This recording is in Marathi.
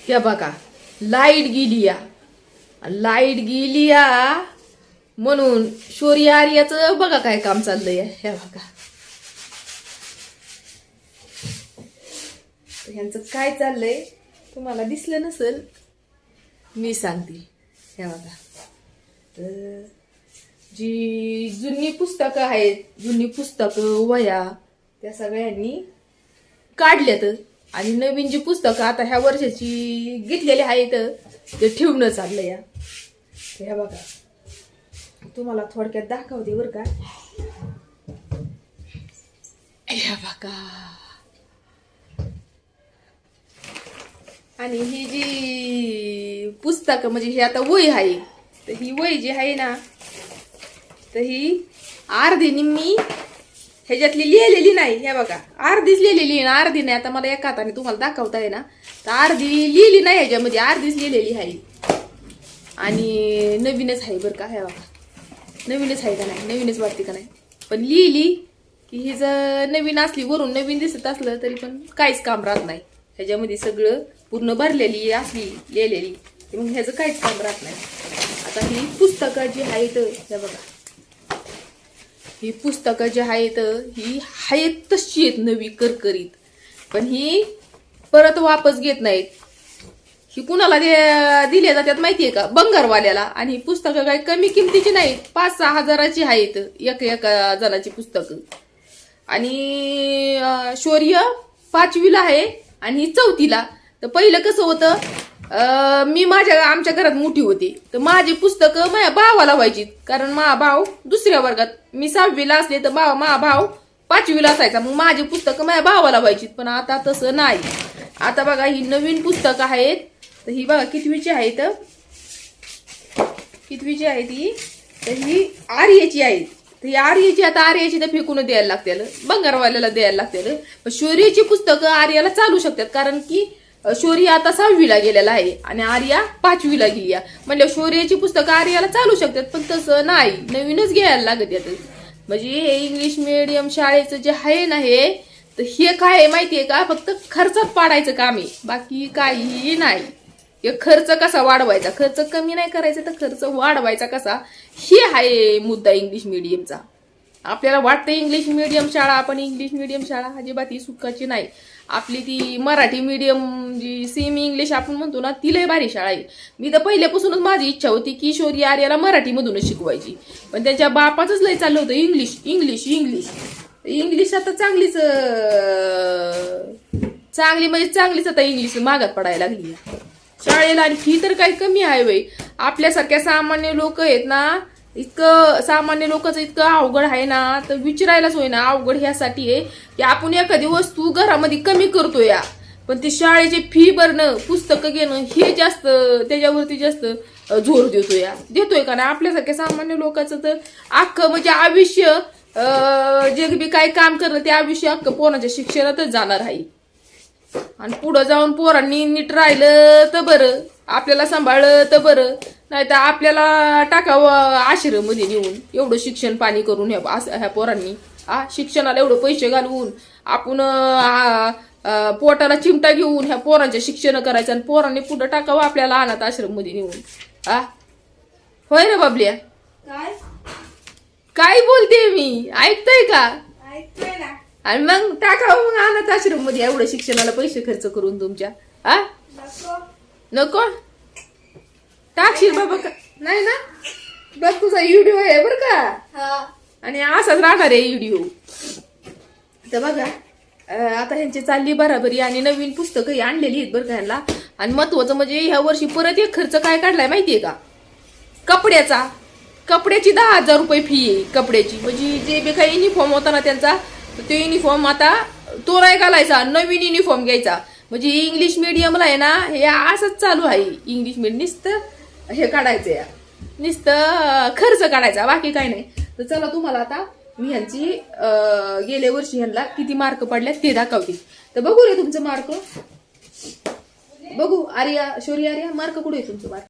हे बघा लाईट गेली या, लाईट गेली या म्हणून शौर्य आर्याचं बघा काय काम चाललंय. हे बघा ह्यांचं काय चाललंय तुम्हाला दिसलं नसेल, मी सांगते. हे बघा जी जुनी पुस्तकं आहेत, जुनी पुस्तकं वह्या त्या सगळ्यांनी काढल्यात आणि नवीन जी पुस्तकं आता ह्या वर्षाची घेतलेली आहेत ते ठेवणं चाललंय या. हे बघा तुम्हाला थोडक्यात दाखवते बरं का. हे बघा आणि ही जी पुस्तकं म्हणजे ही आता वही आहे, तर ही वही जी आहे ना, तर ही अर्धी निम्मी ह्याच्यातली लिहिलेली नाही. हे बघा अर्धीच लिहिलेली आहे, अर्धी नाही. आता मला एका हाताने तुम्हाला दाखवता आहे ना, तर अर्धी लिहिली नाही ह्याच्यामध्ये, अर्धीच लिहिलेली आहे आणि नवीनच आहे बरं का. हे बघा नवीनच आहे का नाही, नवीनच वाटते का नाही, पण लिहिली की ही जर नवीन असली, वरून नवीन दिसत असलं तरी पण काहीच काम राहत नाही. ह्याच्यामध्ये सगळं पूर्ण भरलेली असली लिहिलेली, मग ह्याचं काहीच काम राहत नाही. आता ही पुस्तकं जी आहेत, हे बघा ही पुस्तकं जी आहेत ही आहेत तशी आहेत नवी करकरीत, पण ही परत वापस घेत नाहीत. ही कुणाला दिल्या जातात माहितीये का, बंगारवाल्याला. आणि ही पुस्तकं काही कमी किमतीची नाहीत, 5-6 हजाराची आहेत एका जणाची पुस्तकं. आणि शौर्य 5वीला आहे आणि ही 4थीला. तर पहिलं कसं होतं, मी आमच्या घरात मोठी होती, तर माझी पुस्तकं माझ्या भावाला व्हायची, कारण माझा भाऊ 2ऱ्या वर्गात, मी 6वीला असले तर माझा भाऊ 5वीला असायचा, मग माझी पुस्तकं माझ्या भावाला व्हायची. पण आता तसं नाही. आता बघा ही नवीन पुस्तकं आहेत, तर ही बघा कितवीची आहेत, कितवीची आहे ती, तर ही आर्याची आहेत. तर ही आर्याची, आता आर्याची तर फेकून द्यायला लागते, बंगारवाल्याला द्यायला लागते. पण शौर्याची पुस्तकं आर्याला चालू शकतात, कारण की शौर्य आता 6वीला गेलेला आहे आणि आर्या 5वीला गेली. म्हणजे शौर्याची पुस्तकं आर्याला चालू शकतात, पण तसं नाही, नवीनच घ्यायला लागत यात. म्हणजे हे इंग्लिश मिडियम शाळेचं जे आहे ना, हे तर हे काय आहे माहितीये का, फक्त खर्चात पाडायचं काम आहे, बाकी काहीही नाही. हे खर्च कसा वाढवायचा, खर्च कमी नाही करायचा तर खर्च वाढवायचा कसा, हे आहे मुद्दा इंग्लिश मिडियमचा. आपल्याला वाटतं इंग्लिश मिडियम शाळा, आपण इंग्लिश मिडियम शाळा अजिबात ही सुखाची नाही. आपली ती Marathi medium G semi English आपण म्हणतो ना, ती लय भारी शाळा आहे. मी तर पहिल्यापासूनच माझी इच्छा होती की शौर्य आर्याला मराठीमधूनच शिकवायची, पण त्याच्या बापाचंच लय चाललं होतं इंग्लिश इंग्लिश इंग्लिश इंग्लिश. आता चांगली म्हणजे चांगलीच आता इंग्लिश मागात पडायला लागली शाळेला. आणि फी तर काही कमी आहे वय, आपल्यासारख्या सामान्य लोक आहेत ना, इतकं सामान्य लोकांचं इतकं अवघड आहे ना, तर विचारायलाच होय ना. अवघड ह्यासाठी आहे की आपण एखादी वस्तू घरामध्ये कमी करतोय, पण ती शाळेची फी भरणं, पुस्तकं घेणं हे जास्त, त्याच्यावरती जास्त जोर देतोय का नाही. आपल्यासारख्या सामान्य लोकांचं तर अख्खं म्हणजे आयुष्य, जे बी काही काम करणं ते आयुष्य अख्खं पोरांच्या शिक्षणातच जाणार आहे. आणि पुढं जाऊन पोरांनी नीट राहिलं तर बरं, आपल्याला सांभाळलं तर बरं, नाही तर आपल्याला टाकावं आश्रम मध्ये नेऊन. एवढं शिक्षण पाणी करून ह्या पोरांनी शिक्षणाला एवढं पैसे घालवून आपण पोटाला चिमटा घेऊन ह्या पोरांचे शिक्षण करायचं, आणि पोरांनी पुढं टाकावं आपल्याला अनाथ आश्रम मध्ये नेऊन. होय ना बाबल्या, काय बोलते मी, ऐकतोय का? ऐकतोय ना. आणि मग टाकावं मग अनाथ आश्रम मध्ये एवढं शिक्षणाला पैसे खर्च करून तुमच्या. नको टाकशील बाबा का नाही ना. बघ तुझा व्हिडिओ आहे बर का, आणि असाच राहणार आहे व्हिडिओ. तर बघा आता ह्यांची चालली बराबरी आणि नवीन पुस्तकं आणलेली आहेत बरं का ह्यांना. आणि महत्वाचं म्हणजे ह्या वर्षी परत एक खर्च काय काढलाय माहितीये का, कपड्याचा. कपड्याची 10,000 रुपये फी आहे कपड्याची. म्हणजे जे बी काही युनिफॉर्म होता ना त्यांचा, तर ते युनिफॉर्म आता तो नाही घालायचा, नवीन युनिफॉर्म घ्यायचा. म्हणजे इंग्लिश मिडियमला आहे ना, हे असंच चालू आहे. इंग्लिश मिडियम नुसतं हे काढायचं या, नुसतं खर्च काढायचा, बाकी काय नाही. तर चला तुम्हाला आता मी ह्यांची गेल्या वर्षी ह्यांना किती मार्क पडल्यात ते दाखवते. तर बघू रे तुमचं मार्क, बघू. आर्या, शौर्य आर्या, मार्क कुठे आहे तुमचं मार्क?